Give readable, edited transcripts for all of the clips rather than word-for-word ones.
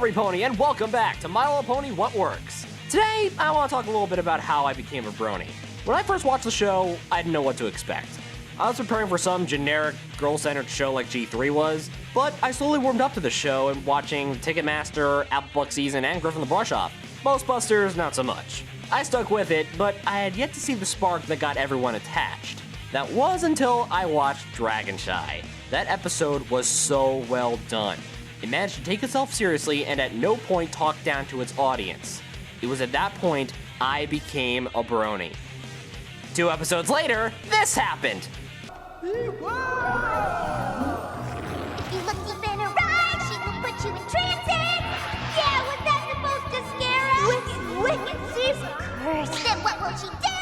everypony, and welcome back to My Little Pony What Works. Today, I want to talk a little bit about how I became a brony. When I first watched the show, I didn't know what to expect. I was preparing for some generic, girl-centered show like G3 was, but I slowly warmed up to the show and watching Ticketmaster, Apple Book Season, and Griffin the Brush-Off. Ghostbusters, not so much. I stuck with it, but I had yet to see the spark that got everyone attached. That was until I watched Dragonshy. That episode was so well done. It managed to take itself seriously and at no point talk down to its audience. It was at that point I became a brony. 2 episodes later, this happened. If you look deep in her eyes, she will put you in trances. Yeah, was that supposed to scare us? Wicked sis curse. Then what will she do?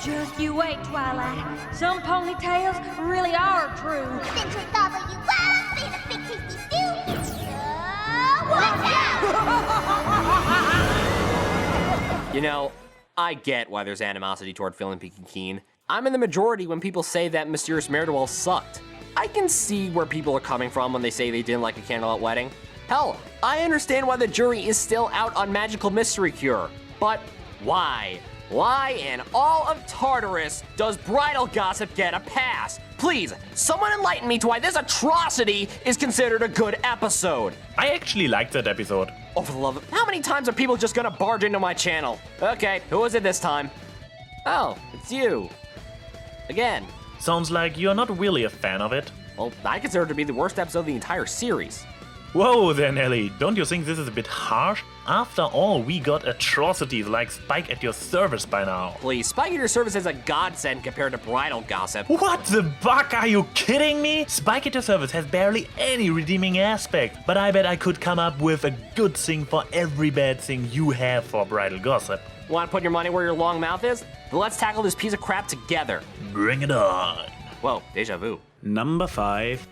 Just you wait, Twilight. Some ponytails really are true. Then she'll gobble you up in a big tasty stew. Watch out! You know, I get why there's animosity toward Phil and Peaky Keen. I'm in the majority when people say that Mysterious Mare-de-Well sucked. I can see where people are coming from when they say they didn't like A Candlelit Wedding. Hell, I understand why the jury is still out on Magical Mystery Cure. But why? Why in all of Tartarus does bridal gossip get a pass? Please, someone enlighten me to why this atrocity is considered a good episode. I actually liked that episode. Oh, for the love of... How many times are people just gonna barge into my channel? Okay, who is it this time? Oh, it's you. Again. Sounds like you're not really a fan of it. Well, I consider it to be the worst episode of the entire series. Whoa there, Nelly, don't you think this is a bit harsh? After all, we got atrocities like Spike at your service by now. Please, Spike at your service is a godsend compared to bridal gossip. What the buck, are you kidding me? Spike at your service has barely any redeeming aspect, but I bet I could come up with a good thing for every bad thing you have for bridal gossip. Want to put your money where your long mouth is? Then let's tackle this piece of crap together. Bring it on. Whoa, deja vu. Number 5.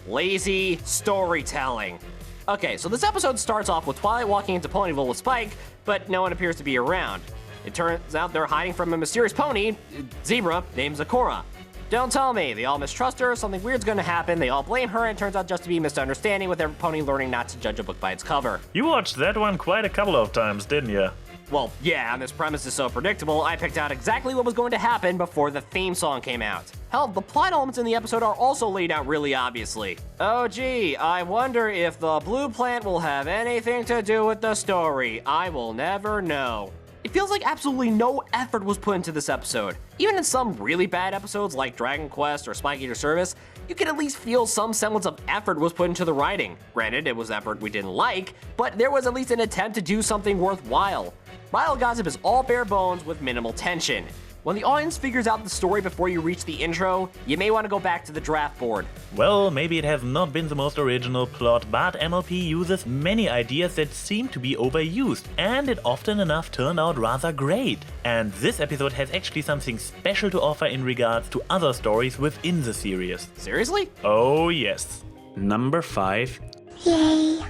Lazy storytelling. Okay, so this episode starts off with Twilight walking into Ponyville with Spike, but no one appears to be around. It turns out they're hiding from a mysterious pony, zebra, named Zecora. Don't tell me, they all mistrust her, something weird's gonna happen, they all blame her, and it turns out just to be a misunderstanding with every pony learning not to judge a book by its cover. You watched that one quite a couple of times, didn't you? Well, yeah, and this premise is so predictable, I picked out exactly what was going to happen before the theme song came out. Hell, the plot elements in the episode are also laid out really obviously. Oh gee, I wonder if the blue plant will have anything to do with the story. I will never know. It feels like absolutely no effort was put into this episode. Even in some really bad episodes like Dragon Quest or Spike at Your Service, you can at least feel some semblance of effort was put into the writing. Granted, it was effort we didn't like, but there was at least an attempt to do something worthwhile. Bridal gossip is all bare bones with minimal tension. When the audience figures out the story before you reach the intro, you may want to go back to the draft board. Well, maybe it has not been the most original plot, but MLP uses many ideas that seem to be overused, and it often enough turned out rather great. And this episode has actually something special to offer in regards to other stories within the series. Seriously? Oh yes. Number 5. Yay.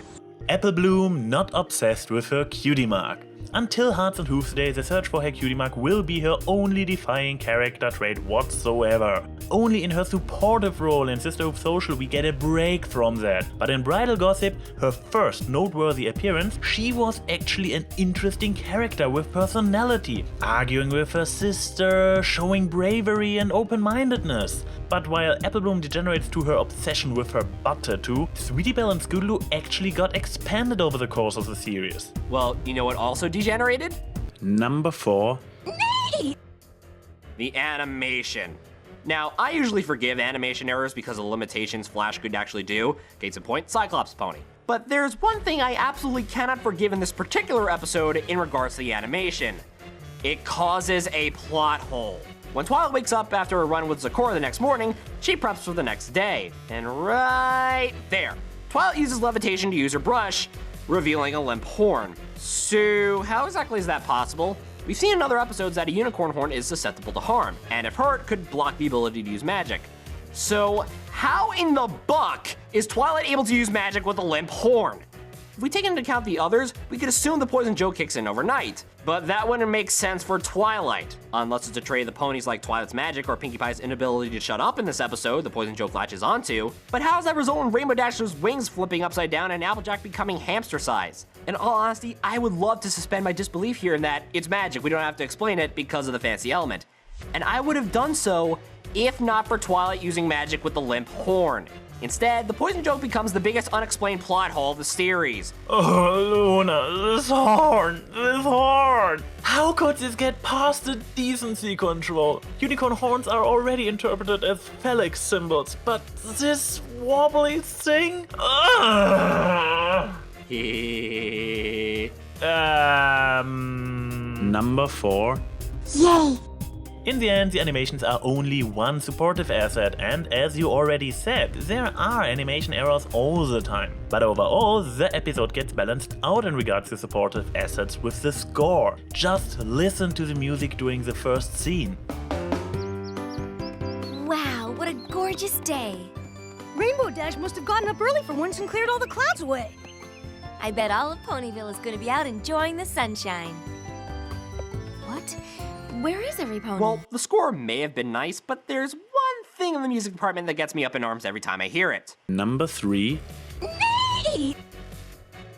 Apple Bloom not obsessed with her cutie mark. Until Hearts and Hooves Day, the search for her cutie mark will be her only defining character trait whatsoever. Only in her supportive role in Sisterhood Social we get a break from that. But in Bridal Gossip, her first noteworthy appearance, she was actually an interesting character with personality, arguing with her sister, showing bravery and open-mindedness. But while Apple Bloom degenerates to her obsession with her butt tattoo, Sweetie Belle and Scootaloo actually got expanded over the course of the series. Well, you know what also degenerated? Number 4. The animation. Now, I usually forgive animation errors because of the limitations Flash could actually do. Case in point, Cyclops Pony. But there's one thing I absolutely cannot forgive in this particular episode in regards to the animation. It causes a plot hole. When Twilight wakes up after a run with Zecora the next morning, she preps for the next day. And right there, Twilight uses levitation to use her brush, revealing a limp horn. So, how exactly is that possible? We've seen in other episodes that a unicorn horn is susceptible to harm, and if hurt, could block the ability to use magic. So, how in the buck is Twilight able to use magic with a limp horn? If we take into account the others, we could assume the poison joke kicks in overnight. But that wouldn't make sense for Twilight, unless it's a trait of the ponies like Twilight's magic or Pinkie Pie's inability to shut up in this episode the poison joke latches onto. But how does that result in Rainbow Dash's wings flipping upside down and Applejack becoming hamster size? In all honesty, I would love to suspend my disbelief here in that it's magic, we don't have to explain it because of the fancy element. And I would have done so if not for Twilight using magic with the limp horn. Instead, the poison joke becomes the biggest unexplained plot hole of the series. Oh, Luna, this horn! How could this get past the decency control? Unicorn horns are already interpreted as phallic symbols, but this wobbly thing? Number 4. Yay! In the end, the animations are only one supportive asset, and as you already said, there are animation errors all the time. But overall, the episode gets balanced out in regards to supportive assets with the score. Just listen to the music during the first scene. Wow, what a gorgeous day. Rainbow Dash must have gotten up early for once and cleared all the clouds away. I bet all of Ponyville is going to be out enjoying the sunshine. What? Where is every pony? Well, the score may have been nice, but there's one thing in the music department that gets me up in arms every time I hear it. Number 3.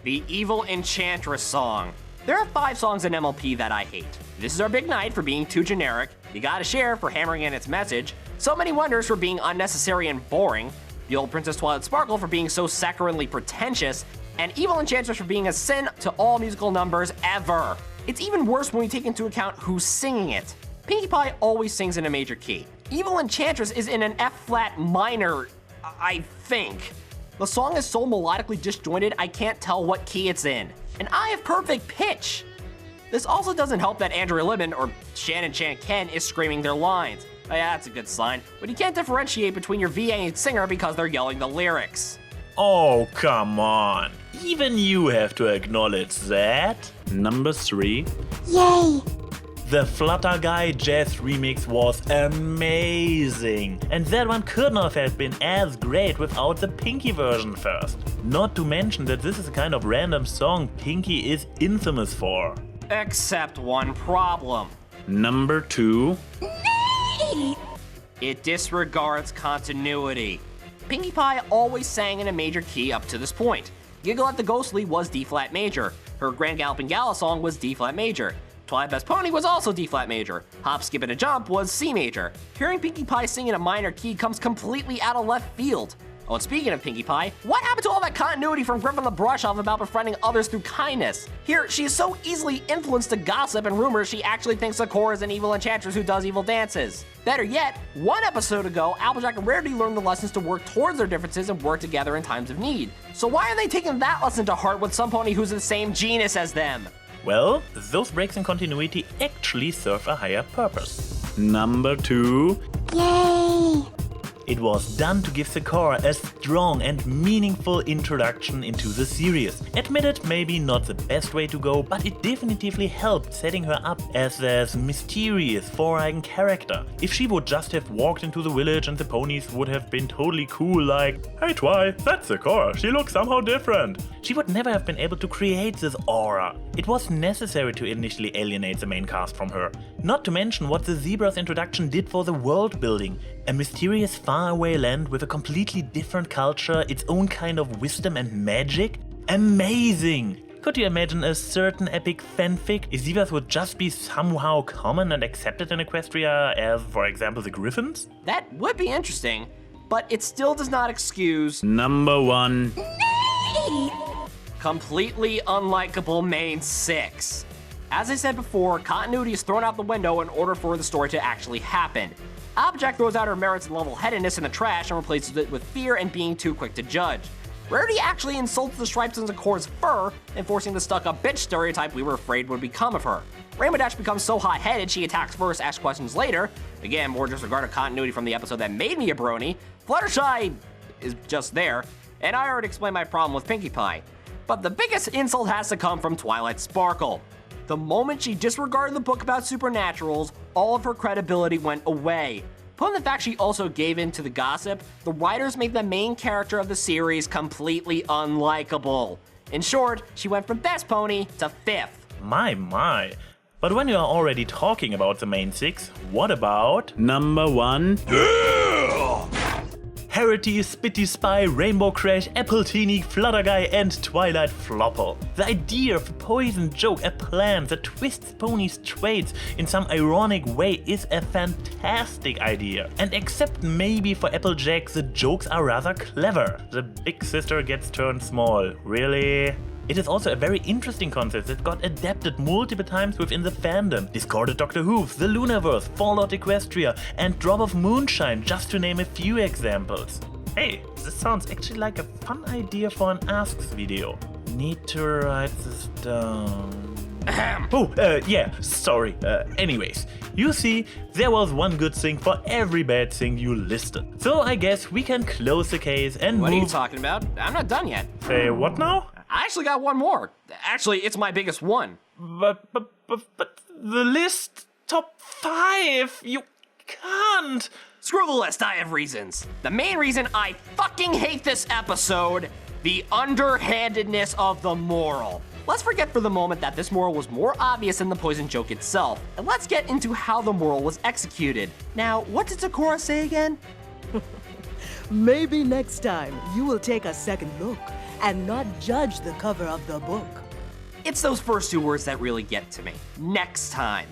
The Evil Enchantress song. There are 5 songs in MLP that I hate. This Is Our Big Night for being too generic, You Gotta Share for hammering in its message, So Many Wonders for being unnecessary and boring, The Old Princess Twilight Sparkle for being so saccharinely pretentious, and Evil Enchantress for being a sin to all musical numbers ever. It's even worse when we take into account who's singing it. Pinkie Pie always sings in a major key. Evil Enchantress is in an F-flat minor, I think. The song is so melodically disjointed I can't tell what key it's in. And I have perfect pitch. This also doesn't help that Andrea Lemon, or Shannon Chan Ken, is screaming their lines. Oh yeah, that's a good sign. But you can't differentiate between your VA and singer because they're yelling the lyrics. Oh, come on. Even you have to acknowledge that. Number 3. Yay! The Flutter Guy Jazz remix was amazing. And that one could not have been as great without the Pinkie version first. Not to mention that this is a kind of random song Pinkie is infamous for. Except one problem. Number 2. It disregards continuity. Pinkie Pie always sang in a major key up to this point. Giggle at the Ghostly was D-flat major. Her Grand Galloping Gala song was D-flat major. Twilight Best Pony was also D-flat major. Hop, Skip, and a Jump was C major. Hearing Pinkie Pie sing in a minor key comes completely out of left field. Oh, and speaking of Pinkie Pie, what happened to all that continuity from Griffin the Brush Off about befriending others through kindness? Here, she is so easily influenced to gossip and rumors she actually thinks Sakura is an evil enchantress who does evil dances. Better yet, one episode ago, Applejack and Rarity learned the lessons to work towards their differences and work together in times of need. So why are they taking that lesson to heart with some pony who's the same genus as them? Well, those breaks in continuity actually serve a higher purpose. Number 2. Yay! It was done to give Sakura a strong and meaningful introduction into the series. Admitted, maybe not the best way to go, but it definitively helped setting her up as this mysterious, foreign character. If she would just have walked into the village and the ponies would have been totally cool like, "Hey Twi, that's Sakura, she looks somehow different," she would never have been able to create this aura. It was necessary to initially alienate the main cast from her. Not to mention what the Zebra's introduction did for the world building. A mysterious faraway land with a completely different culture, its own kind of wisdom and magic? Amazing! Could you imagine a certain epic fanfic if Zebras would just be somehow common and accepted in Equestria as, for example, the Griffins? That would be interesting, but it still does not excuse Number 1. completely unlikable main 6. As I said before, continuity is thrown out the window in order for the story to actually happen. Applejack throws out her merits and level-headedness in the trash and replaces it with fear and being too quick to judge. Rarity actually insults the stripes in Sakura's fur, enforcing the stuck-up bitch stereotype we were afraid would become of her. Rainbow Dash becomes so hot-headed she attacks first, asks questions later. Again, more disregarded continuity from the episode that made me a brony. Fluttershy is just there, and I already explained my problem with Pinkie Pie. But the biggest insult has to come from Twilight Sparkle. The moment she disregarded the book about supernaturals, all of her credibility went away. Put in the fact she also gave in to the gossip, the writers made the main character of the series completely unlikable. In short, she went from best pony to 5th. My. But when you are already talking about the main 6, what about Number 1. Harity, Spitty Spy, Rainbow Crash, Appletini, Flutterguy, and Twilight Flopple. The idea of a poison joke, a plan that twists Pony's traits in some ironic way is a fantastic idea. And except maybe for Applejack, the jokes are rather clever. The big sister gets turned small. Really? It is also a very interesting concept that got adapted multiple times within the fandom. Discorded Doctor Who, The Lunaverse, Fallout Equestria, and Drop of Moonshine, just to name a few examples. Hey, this sounds actually like a fun idea for an Asks video. Need to write this down. Sorry. Anyways, you see, there was one good thing for every bad thing you listed. So I guess we can close the case and What move... are you talking about? I'm not done yet. Say what now? I actually got one more. Actually, it's my biggest one. But the list top 5, you can't. Screw the list, I have reasons. The main reason I fucking hate this episode, the underhandedness of the moral. Let's forget for the moment that this moral was more obvious than the poison joke itself, and let's get into how the moral was executed. Now, what did Sakura say again? Maybe next time you will take a second look and not judge the cover of the book. It's those first 2 words that really get to me. Next time.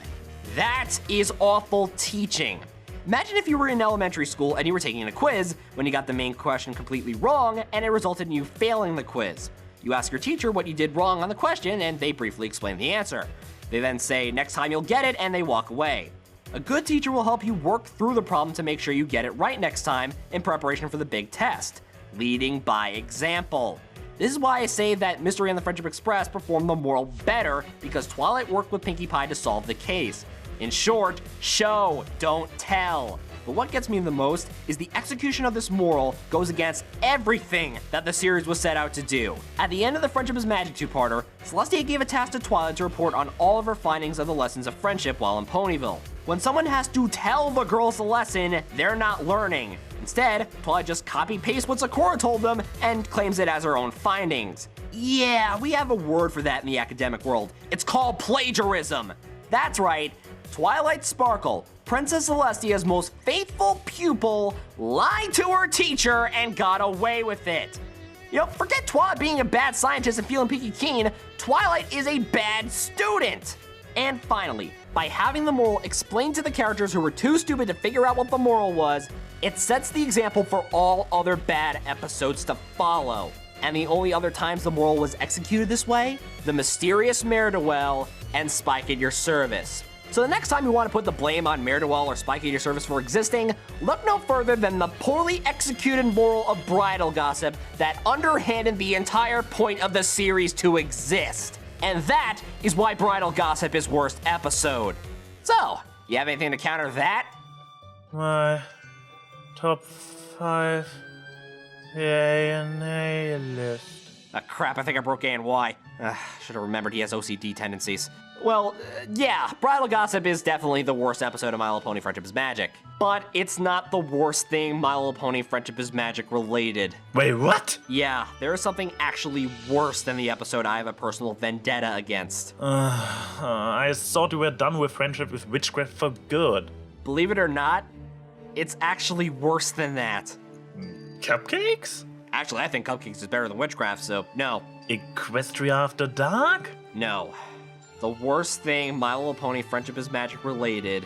That is awful teaching. Imagine if you were in elementary school and you were taking a quiz when you got the main question completely wrong and it resulted in you failing the quiz. You ask your teacher what you did wrong on the question and they briefly explain the answer. They then say, next time you'll get it, and they walk away. A good teacher will help you work through the problem to make sure you get it right next time in preparation for the big test. Leading by example. This is why I say that Mystery and the Friendship Express performed the moral better, because Twilight worked with Pinkie Pie to solve the case. In short, show, don't tell. But what gets me the most is the execution of this moral goes against everything that the series was set out to do. At the end of the Friendship is Magic 2-parter, Celestia gave a task to Twilight to report on all of her findings of the lessons of friendship while in Ponyville. When someone has to tell the girls the lesson, they're not learning. Instead, Twilight just copy-pastes what Sakura told them and claims it as her own findings. Yeah, we have a word for that in the academic world. It's called plagiarism. That's right, Twilight Sparkle, Princess Celestia's most faithful pupil, lied to her teacher and got away with it. You know, forget Twilight being a bad scientist and feeling peaky keen, Twilight is a bad student. And finally, by having the moral explained to the characters who were too stupid to figure out what the moral was, it sets the example for all other bad episodes to follow. And the only other times the moral was executed this way, the mysterious Mare-do-Well and Spike at Your Service. So the next time you want to put the blame on Mare-do-Well or Spike at Your Service for existing, look no further than the poorly executed moral of Bridal Gossip that underhanded the entire point of the series to exist. And that is why Bridal Gossip is worst episode. So, you have anything to counter that? My top 5 A&A list. Ah, crap, I think I broke A and Y. Should have remembered he has OCD tendencies. Well, yeah, Bridal Gossip is definitely the worst episode of My Little Pony Friendship is Magic. But it's not the worst thing My Little Pony Friendship is Magic related. Wait, what? Yeah, there is something actually worse than the episode I have a personal vendetta against. I thought we were done with Friendship with Witchcraft for good. Believe it or not, it's actually worse than that. Cupcakes? Actually, I think Cupcakes is better than Witchcraft, so no. Equestria After Dark? No. The worst thing My Little Pony Friendship is Magic related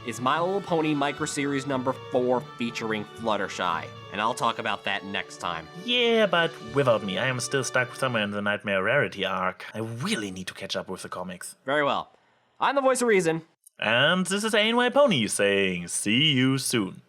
is My Little Pony Micro Series number 4 featuring Fluttershy. And I'll talk about that next time. Yeah, but without me, I am still stuck somewhere in the Nightmare Rarity arc. I really need to catch up with the comics. Very well. I'm the voice of reason. And this is ANY Pony saying, see you soon.